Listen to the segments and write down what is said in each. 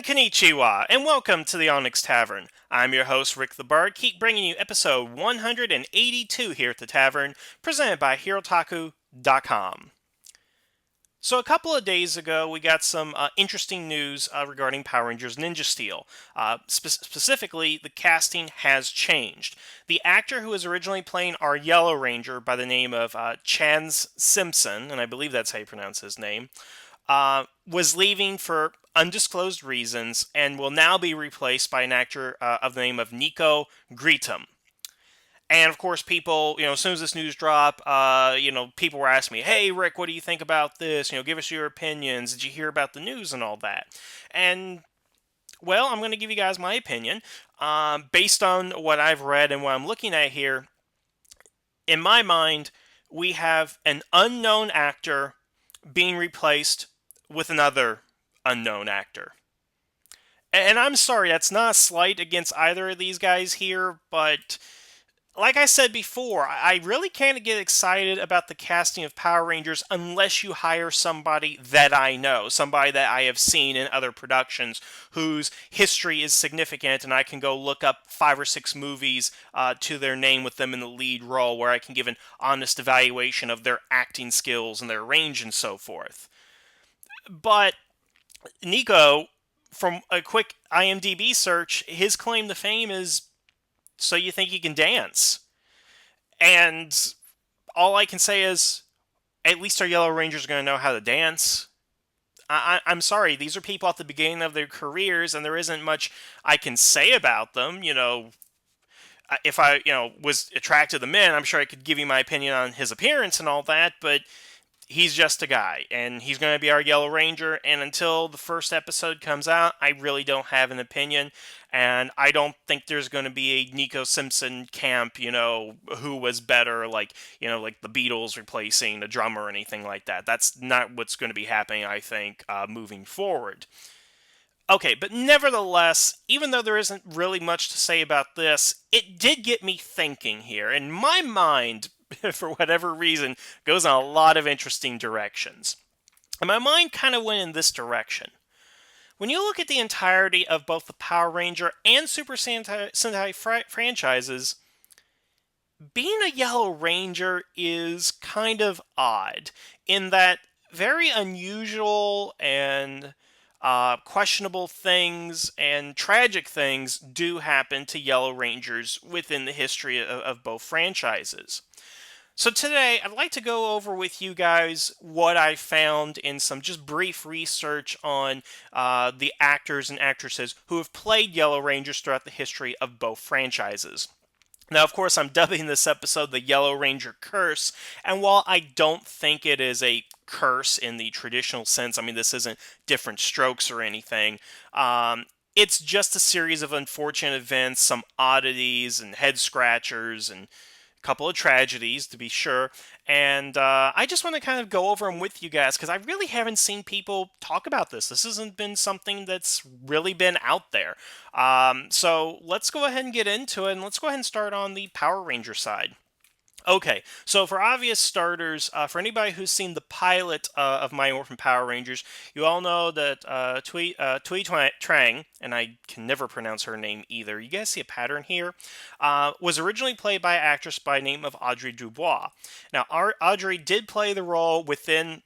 And konnichiwa, and welcome to the Onyx Tavern. I'm your host, Rick the Bard, keep bringing you episode 182 here at the Tavern, presented by Hirotaku.com. So a couple of days ago, we got some interesting news regarding Power Rangers Ninja Steel. Specifically, the casting has changed. The actor who was originally playing our Yellow Ranger by the name of Chance Simpson, and I believe that's how you pronounce his name, was leaving for undisclosed reasons and will now be replaced by an actor of the name of Nico Greetham. And of course, people, as soon as this news dropped, people were asking me, "Hey, Rick, what do you think about this? Give us your opinions. Did you hear about the news and all that?" And well, I'm going to give you guys my opinion based on what I've read and what I'm looking at here. In my mind, we have an unknown actor being replaced with another unknown actor. And I'm sorry, that's not a slight against either of these guys here, but like I said before, I really can't get excited about the casting of Power Rangers unless you hire somebody that I know, somebody that I have seen in other productions whose history is significant, and I can go look up 5 or 6 movies to their name with them in the lead role, where I can give an honest evaluation of their acting skills and their range and so forth. But Nico, from a quick IMDb search, his claim to fame is "So you think you can dance?" And all I can say is, at least our Yellow Rangers are going to know how to dance. I'm sorry, these are people at the beginning of their careers, and there isn't much I can say about them. If I, was attracted to men, I'm sure I could give you my opinion on his appearance and all that, but he's just a guy, and he's going to be our Yellow Ranger, and until the first episode comes out, I really don't have an opinion, and I don't think there's going to be a Nico Simpson camp, who was better, like the Beatles replacing the drummer or anything like that. That's not what's going to be happening, I think, moving forward. Okay, but nevertheless, even though there isn't really much to say about this, it did get me thinking here, and my mind, for whatever reason, goes in a lot of interesting directions. And my mind kind of went in this direction. When you look at the entirety of both the Power Ranger and Super Sentai franchises, being a Yellow Ranger is kind of odd, in that very unusual and questionable things and tragic things do happen to Yellow Rangers within the history of both franchises. So today, I'd like to go over with you guys what I found in some just brief research on the actors and actresses who have played Yellow Rangers throughout the history of both franchises. Now, of course, I'm dubbing this episode the Yellow Ranger Curse, and while I don't think it is a curse in the traditional sense, I mean, this isn't different strokes or anything, it's just a series of unfortunate events, some oddities and head scratchers, and couple of tragedies, to be sure, and I just want to kind of go over them with you guys, because I really haven't seen people talk about this. This hasn't been something that's really been out there. So let's go ahead and get into it, and let's go ahead and start on the Power Ranger side. Okay, so for obvious starters, for anybody who's seen the pilot of Mighty Morphin Power Rangers, you all know that Tui Trang, and I can never pronounce her name either, you guys see a pattern here, was originally played by an actress by the name of Audrey Dubois. Now, Audrey did play the role within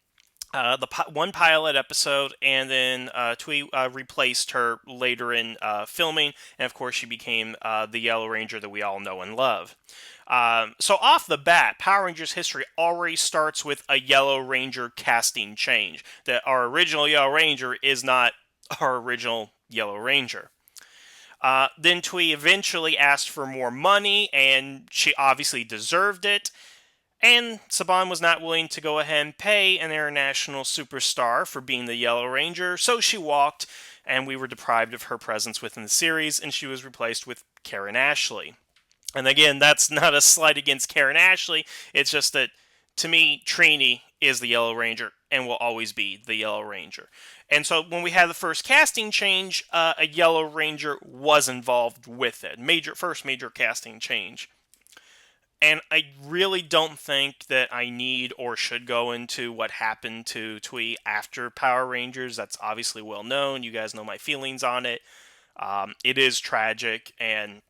one pilot episode, and then Tui replaced her later in filming, and of course she became the Yellow Ranger that we all know and love. So off the bat, Power Rangers history already starts with a Yellow Ranger casting change. That our original Yellow Ranger is not our original Yellow Ranger. Then Tui eventually asked for more money, and she obviously deserved it. And Saban was not willing to go ahead and pay an international superstar for being the Yellow Ranger, so she walked, and we were deprived of her presence within the series, and she was replaced with Karen Ashley. And again, that's not a slight against Karen Ashley. It's just that, to me, Trini is the Yellow Ranger and will always be the Yellow Ranger. And so when we had the first casting change, a Yellow Ranger was involved with it. First major casting change. And I really don't think that I need or should go into what happened to Twee after Power Rangers. That's obviously well known. You guys know my feelings on it. It is tragic, and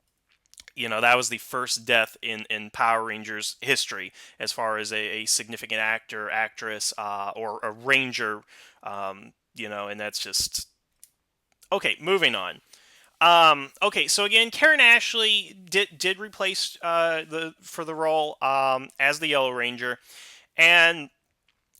that was the first death in Power Rangers history as far as a significant actor, actress, or a ranger. And that's just okay. Moving on. Okay, so again, Karen Ashley did replace the for the role as the Yellow Ranger, and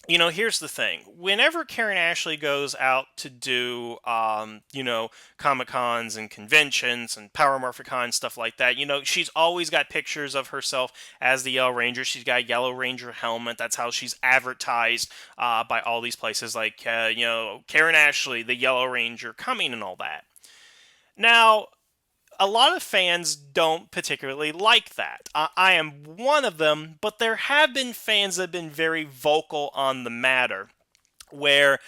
here's the thing: whenever Karen Ashley goes out to do Comic Cons and conventions and Power Morphicon stuff like that, she's always got pictures of herself as the Yellow Ranger. She's got a Yellow Ranger helmet. That's how she's advertised by all these places, like Karen Ashley, the Yellow Ranger, coming and all that. Now, a lot of fans don't particularly like that. I am one of them, but there have been fans that have been very vocal on the matter, where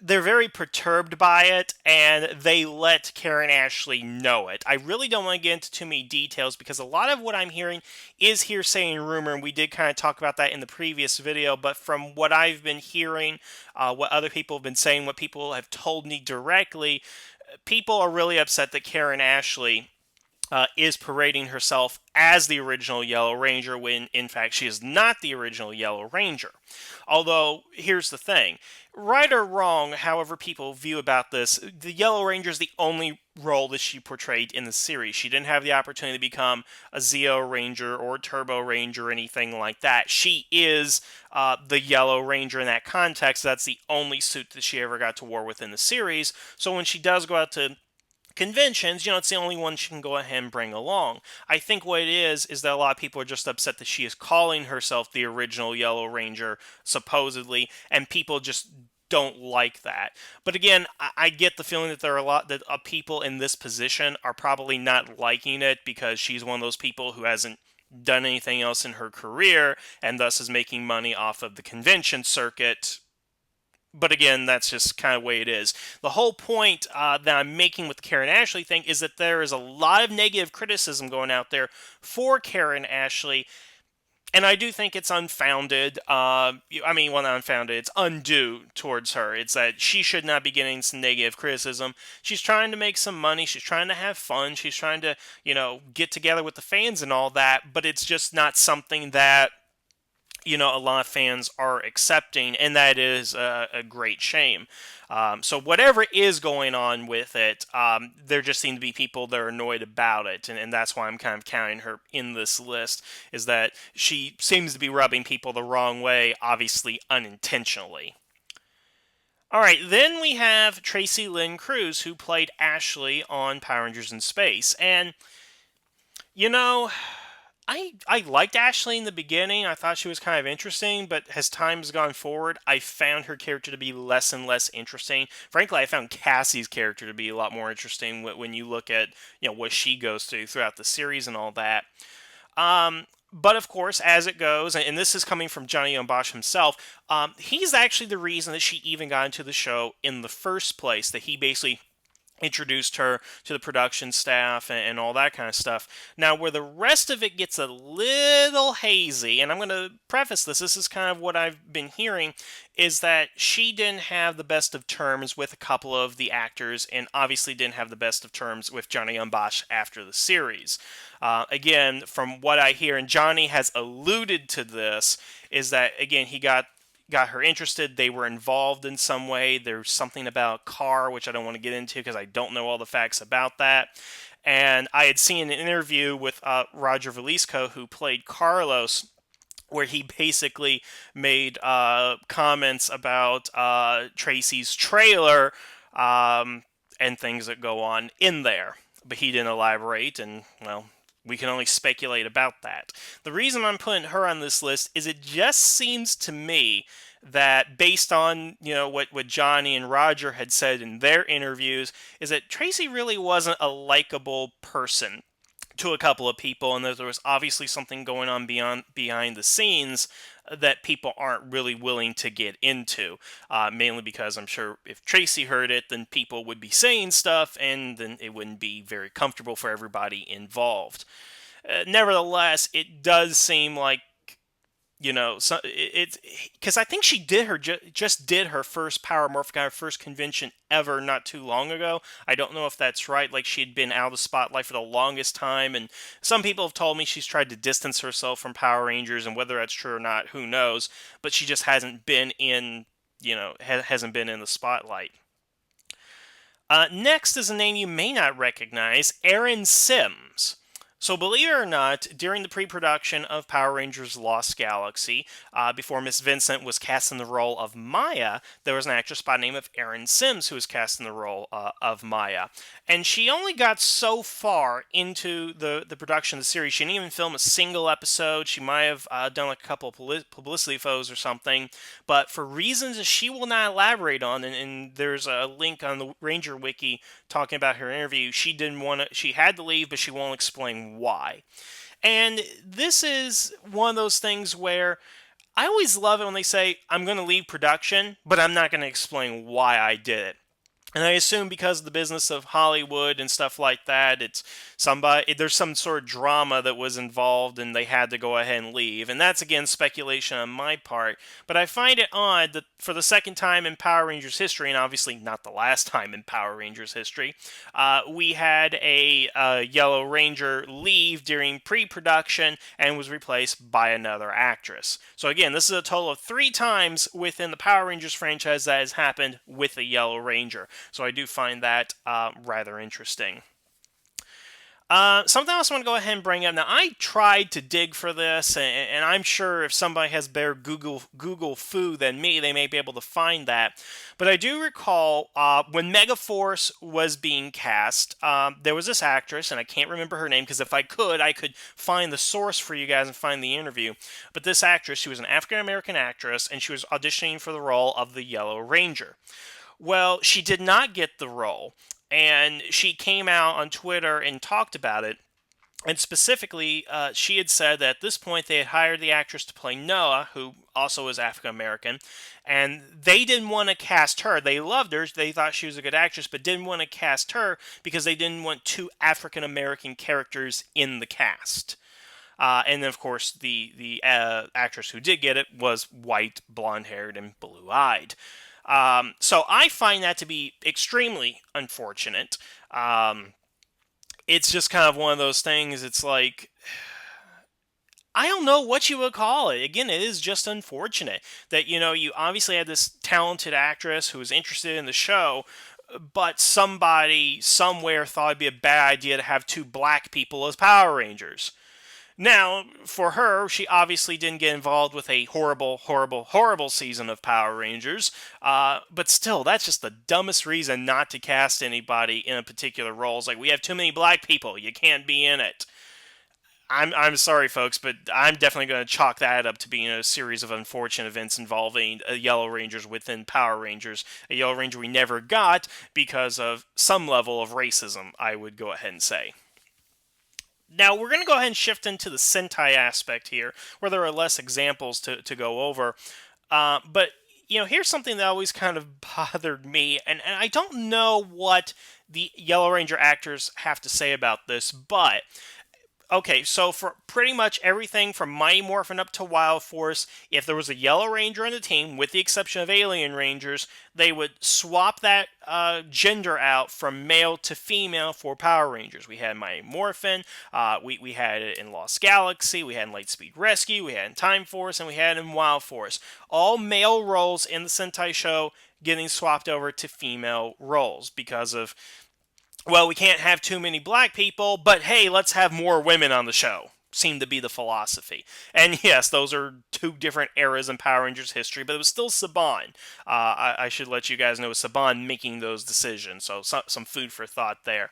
they're very perturbed by it and they let Karen Ashley know it. I really don't want to get into too many details because a lot of what I'm hearing is hearsay and rumor, and we did kind of talk about that in the previous video. But from what I've been hearing, what other people have been saying, what people have told me directly, people are really upset that Karen Ashley is parading herself as the original Yellow Ranger when, in fact, she is not the original Yellow Ranger. Although, here's the thing. Right or wrong, however people view about this, the Yellow Ranger is the only role that she portrayed in the series. She didn't have the opportunity to become a Zeo Ranger or a Turbo Ranger or anything like that. She is the Yellow Ranger in that context. That's the only suit that she ever got to wear within the series. So when she does go out to conventions, it's the only one she can go ahead and bring along. I think what it is that a lot of people are just upset that she is calling herself the original Yellow Ranger, supposedly, and people just don't like that. But again, I get the feeling that there are a lot that people in this position are probably not liking it because she's one of those people who hasn't done anything else in her career and thus is making money off of the convention circuit. But again, that's just kind of the way it is. The whole point that I'm making with the Karen Ashley thing is that there is a lot of negative criticism going out there for Karen Ashley, and I do think it's unfounded. Well, not unfounded, it's undue towards her. It's that she should not be getting some negative criticism. She's trying to make some money, she's trying to have fun, she's trying to, get together with the fans and all that, but it's just not something that a lot of fans are accepting, and that is a great shame. So whatever is going on with it, there just seem to be people that are annoyed about it, and that's why I'm kind of counting her in this list, is that she seems to be rubbing people the wrong way, obviously unintentionally. Alright, then we have Tracy Lynn Cruz, who played Ashley on Power Rangers in Space, and, you know, I liked Ashley in the beginning. I thought she was kind of interesting, but as time's gone forward, I found her character to be less and less interesting. Frankly, I found Cassie's character to be a lot more interesting when you look at what she goes through throughout the series and all that. But of course, as it goes, and this is coming from Johnny Young Bosch himself, he's actually the reason that she even got into the show in the first place. That he basically introduced her to the production staff and all that kind of stuff. Now, where the rest of it gets a little hazy, and I'm going to preface this is kind of what I've been hearing, is that she didn't have the best of terms with a couple of the actors, and obviously didn't have the best of terms with Johnny Young Bosch after the series. Again, from what I hear, and Johnny has alluded to this, is that, again, he got her interested. They were involved in some way. There's something about a car, which I don't want to get into because I don't know all the facts about that. And I had seen an interview with Roger Velisco, who played Carlos, where he basically made comments about Tracy's trailer and things that go on in there. But he didn't elaborate, and, well, we can only speculate about that. The reason I'm putting her on this list is it just seems to me that based on, what Johnny and Roger had said in their interviews, is that Tracy really wasn't a likable person to a couple of people, and that there was obviously something going on behind the scenes that people aren't really willing to get into. Mainly because I'm sure if Tracy heard it, then people would be saying stuff, and then it wouldn't be very comfortable for everybody involved. Nevertheless, it does seem like, so it's because I think she did just did her first Power Morphic, her first convention ever not too long ago. I don't know if that's right. Like, she had been out of the spotlight for the longest time, and some people have told me she's tried to distance herself from Power Rangers, and whether that's true or not, who knows? But she just hasn't been in, hasn't been in the spotlight. Next is a name you may not recognize, Aaron Sims. So, believe it or not, during the pre-production of Power Rangers Lost Galaxy, before Miss Vincent was cast in the role of Maya, there was an actress by the name of Erin Sims who was cast in the role of Maya. And she only got so far into the production of the series. She didn't even film a single episode. She might have done like a couple of publicity photos or something. But for reasons that she will not elaborate on, and there's a link on the Ranger Wiki talking about her interview, she had to leave, but she won't explain why. And this is one of those things where I always love it when they say, I'm going to leave production, but I'm not going to explain why I did it. And I assume because of the business of Hollywood and stuff like that, there's some sort of drama that was involved and they had to go ahead and leave. And that's, again, speculation on my part. But I find it odd that for the second time in Power Rangers history, and obviously not the last time in Power Rangers history, we had a Yellow Ranger leave during pre-production and was replaced by another actress. So again, this is a total of 3 times within the Power Rangers franchise that has happened with a Yellow Ranger. So I do find that rather interesting. Something else I want to go ahead and bring up. Now, I tried to dig for this, and I'm sure if somebody has better Google foo than me, they may be able to find that. But I do recall when Megaforce was being cast, there was this actress, and I can't remember her name, because if I could find the source for you guys and find the interview. But this actress, she was an African-American actress, and she was auditioning for the role of the Yellow Ranger. Well, she did not get the role, and she came out on Twitter and talked about it. And specifically, she had said that at this point they had hired the actress to play Noah, who also is African American, and they didn't want to cast her. They loved her, they thought she was a good actress, but didn't want to cast her because they didn't want 2 African American characters in the cast. And then, of course, the actress who did get it was white, blonde-haired, and blue-eyed. So I find that to be extremely unfortunate. It's just kind of one of those things. It's like, I don't know what you would call it. Again, it is just unfortunate that, you obviously had this talented actress who was interested in the show, but somebody somewhere thought it'd be a bad idea to have 2 black people as Power Rangers. Now, for her, she obviously didn't get involved with a horrible, horrible, horrible season of Power Rangers, but still, that's just the dumbest reason not to cast anybody in a particular role. It's like, we have too many black people, you can't be in it. I'm sorry, folks, but I'm definitely going to chalk that up to being a series of unfortunate events involving Yellow Rangers within Power Rangers. A Yellow Ranger we never got because of some level of racism, I would go ahead and say. Now, we're going to go ahead and shift into the Sentai aspect here, where there are less examples to go over. But, here's something that always kind of bothered me, and I don't know what the Yellow Ranger actors have to say about this, but okay, so for pretty much everything from Mighty Morphin up to Wild Force, if there was a Yellow Ranger on the team, with the exception of Alien Rangers, they would swap that gender out from male to female for Power Rangers. We had Mighty Morphin, we had it in Lost Galaxy, we had in Lightspeed Rescue, we had in Time Force, and we had in Wild Force. All male roles in the Sentai show getting swapped over to female roles because of, well, we can't have too many black people, but hey, let's have more women on the show. Seemed to be the philosophy. And yes, those are 2 different eras in Power Rangers history, but it was still Saban. I should let you guys know it was Saban making those decisions, so some food for thought there.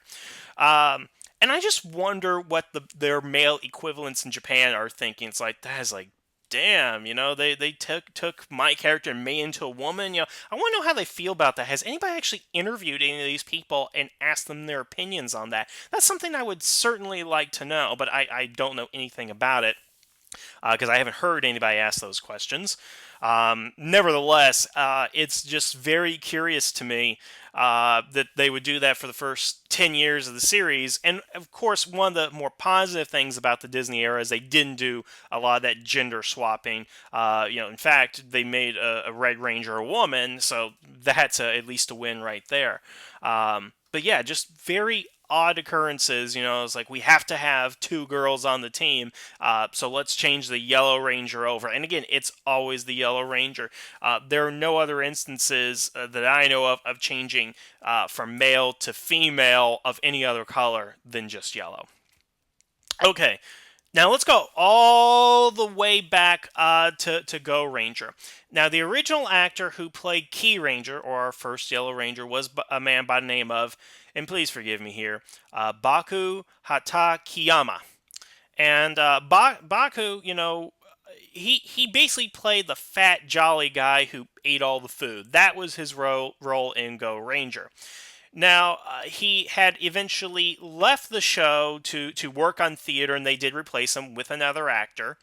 And I just wonder what their male equivalents in Japan are thinking. It's like, that is like, damn, they took my character and made into a woman. I want to know how they feel about that. Has anybody actually interviewed any of these people and asked them their opinions on that? That's something I would certainly like to know, but I don't know anything about it. because I haven't heard anybody ask those questions. Nevertheless, it's just very curious to me that they would do that for the first 10 years of the series. And of course, one of the more positive things about the Disney era is they didn't do a lot of that gender swapping. In fact, they made a Red Ranger a woman, so that's at least a win right there. But yeah, just very odd occurrences. It's like we have to have two girls on the team, so let's change the Yellow Ranger over. And again, it's always the Yellow Ranger. There are no other instances that I know of changing from male to female of any other color than just yellow. Okay, now let's go all the way back to Go Ranger. Now, the original actor who played Kiranger, or our first Yellow Ranger, was a man by the name of, and please forgive me here, Baku Hata Kiyama. And Baku, he basically played the fat, jolly guy who ate all the food. That was his role in Go Ranger. Now, he had eventually left the show to work on theater, and they did replace him with another actor.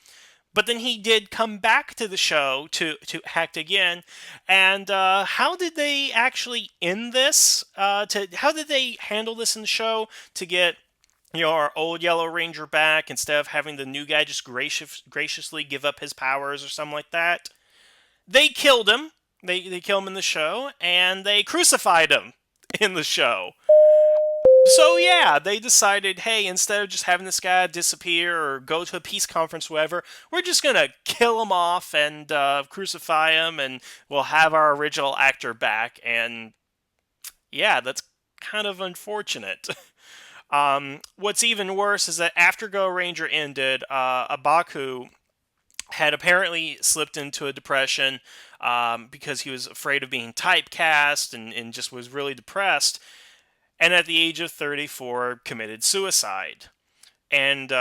But then he did come back to the show to act again. And how did they actually end this? How did they handle this in the show to get our old Yellow Ranger back instead of having the new guy just graciously give up his powers or something like that? They killed him. They killed him in the show, and they crucified him in the show. So yeah, they decided, hey, instead of just having this guy disappear or go to a peace conference, or whatever, we're just gonna kill him off and crucify him, and we'll have our original actor back. And yeah, that's kind of unfortunate. What's even worse is that after Go Ranger ended, Abaku had apparently slipped into a depression because he was afraid of being typecast and just was really depressed. And at the age of 34, committed suicide. And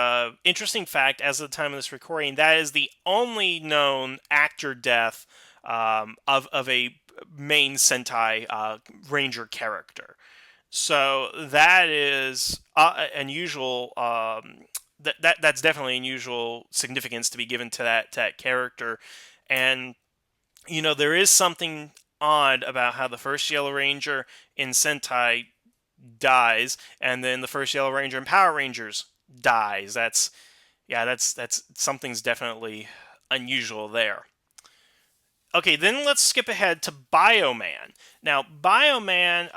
interesting fact, as of the time of this recording, that is the only known actor death of a main Sentai Ranger character. So that is unusual. That's definitely unusual significance to be given to that character, and there is something odd about how the first Yellow Ranger in Sentai dies, and then the first Yellow Ranger in Power Rangers dies. That's something's definitely unusual there. Okay, then let's skip ahead to Bioman. Now, Bioman,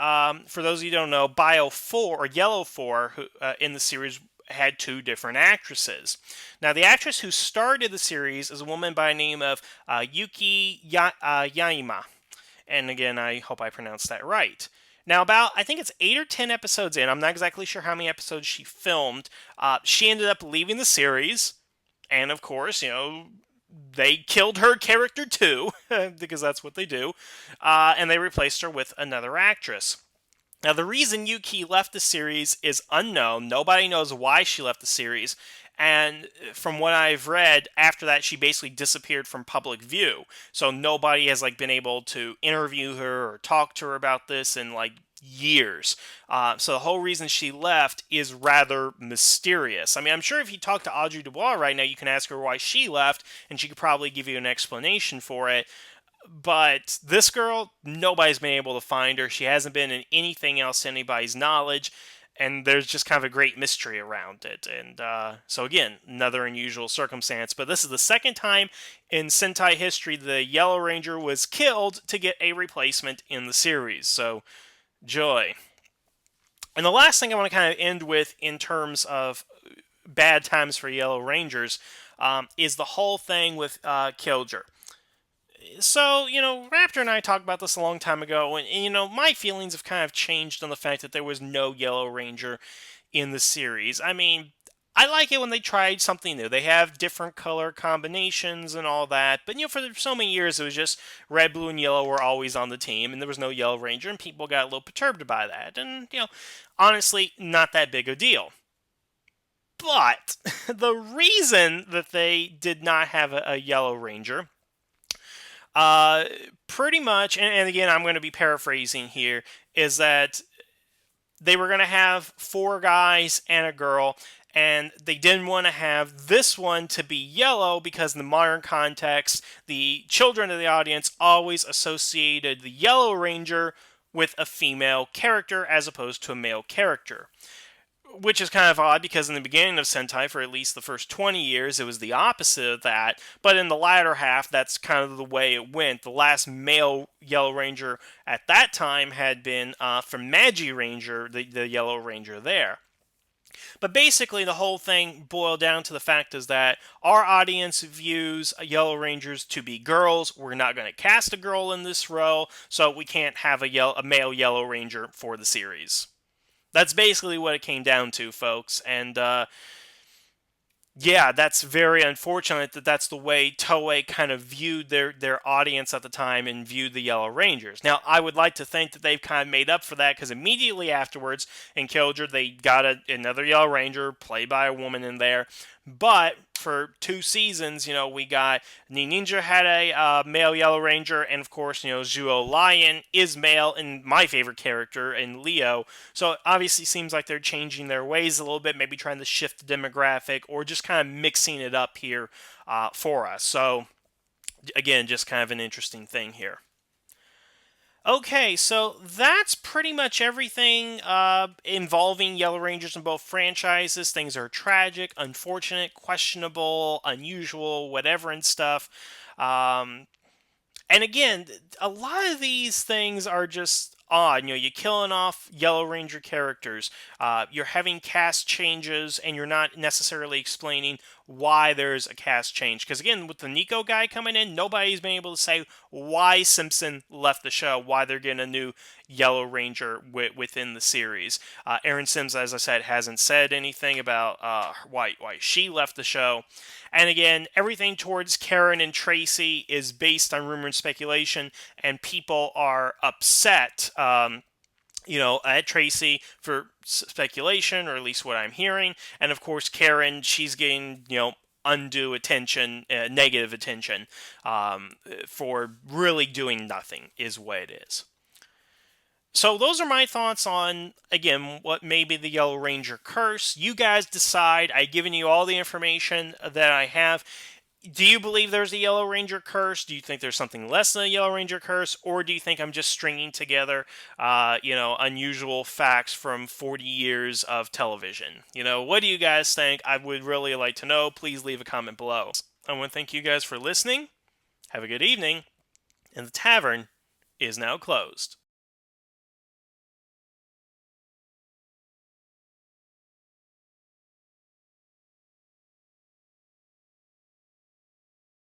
for those of you who don't know, Bio 4, or Yellow 4, who, in the series had two different actresses. Now, the actress who started the series is a woman by the name of Yuki Yaima. And again, I hope I pronounced that right. Now, I think it's 8 or 10 episodes in, I'm not exactly sure how many episodes she filmed, she ended up leaving the series. And of course, they killed her character too, because that's what they do, and they replaced her with another actress. Now, the reason Yuki left the series is unknown. Nobody knows why she left the series. And from what I've read, after that, she basically disappeared from public view. So nobody has been able to interview her or talk to her about this in years. So the whole reason she left is rather mysterious. I mean, I'm sure if you talk to Audrey Dubois right now, you can ask her why she left, and she could probably give you an explanation for it. But this girl, nobody's been able to find her. She hasn't been in anything else to anybody's knowledge, and there's just kind of a great mystery around it. And so again, another unusual circumstance. But this is the second time in Sentai history the Yellow Ranger was killed to get a replacement in the series. So, joy. And the last thing I want to kind of end with in terms of bad times for Yellow Rangers is the whole thing with Kiranger. So, Raptor and I talked about this a long time ago, and my feelings have kind of changed on the fact that there was no Yellow Ranger in the series. I mean, I like it when they tried something new. They have different color combinations and all that, but for so many years it was just red, blue, and yellow were always on the team, and there was no Yellow Ranger, and people got a little perturbed by that. And, honestly, not that big a deal. But the reason that they did not have a Yellow Ranger, pretty much, and again, I'm going to be paraphrasing here, is that they were going to have 4 guys and a girl, and they didn't want to have this one to be yellow because in the modern context, the children of the audience always associated the Yellow Ranger with a female character as opposed to a male character. Which is kind of odd because in the beginning of Sentai, for at least the first 20 years, it was the opposite of that. But in the latter half, that's kind of the way it went. The last male Yellow Ranger at that time had been from Magi Ranger, the Yellow Ranger there. But basically, the whole thing boiled down to the fact is that our audience views Yellow Rangers to be girls. We're not going to cast a girl in this role, so we can't have a male Yellow Ranger for the series. That's basically what it came down to, folks. And yeah, that's very unfortunate that that's the way Toei kind of viewed their audience at the time and viewed the Yellow Rangers. Now, I would like to think that they've kind of made up for that because immediately afterwards in Kiranger, they got another Yellow Ranger played by a woman in there. But for 2 seasons, we got Ninja had a male Yellow Ranger, and of course, Zhuo Lion is male, and my favorite character in Leo. So it obviously seems like they're changing their ways a little bit, maybe trying to shift the demographic, or just kind of mixing it up here for us. So again, just kind of an interesting thing here. Okay, so that's pretty much everything involving Yellow Rangers in both franchises. Things are tragic, unfortunate, questionable, unusual, whatever and stuff. And again, a lot of these things are just odd. You're killing off Yellow Ranger characters. You're having cast changes, and you're not necessarily explaining why there's a cast change. Because again, with the Nico guy coming in, nobody's been able to say why Simpson left the show, why they're getting a new Yellow Ranger within the series. Aaron Sims, as I said, hasn't said anything about why she left the show. And again, everything towards Karen and Tracy is based on rumor and speculation, and people are upset, at Tracy for speculation, or at least what I'm hearing. And of course, Karen, she's getting, undue attention, negative attention, for really doing nothing, is what it is. So those are my thoughts on, again, what may be the Yellow Ranger curse. You guys decide. I've given you all the information that I have. Do you believe there's a Yellow Ranger curse? Do you think there's something less than a Yellow Ranger curse? Or do you think I'm just stringing together, unusual facts from 40 years of television? What do you guys think? I would really like to know. Please leave a comment below. I want to thank you guys for listening. Have a good evening. And the tavern is now closed.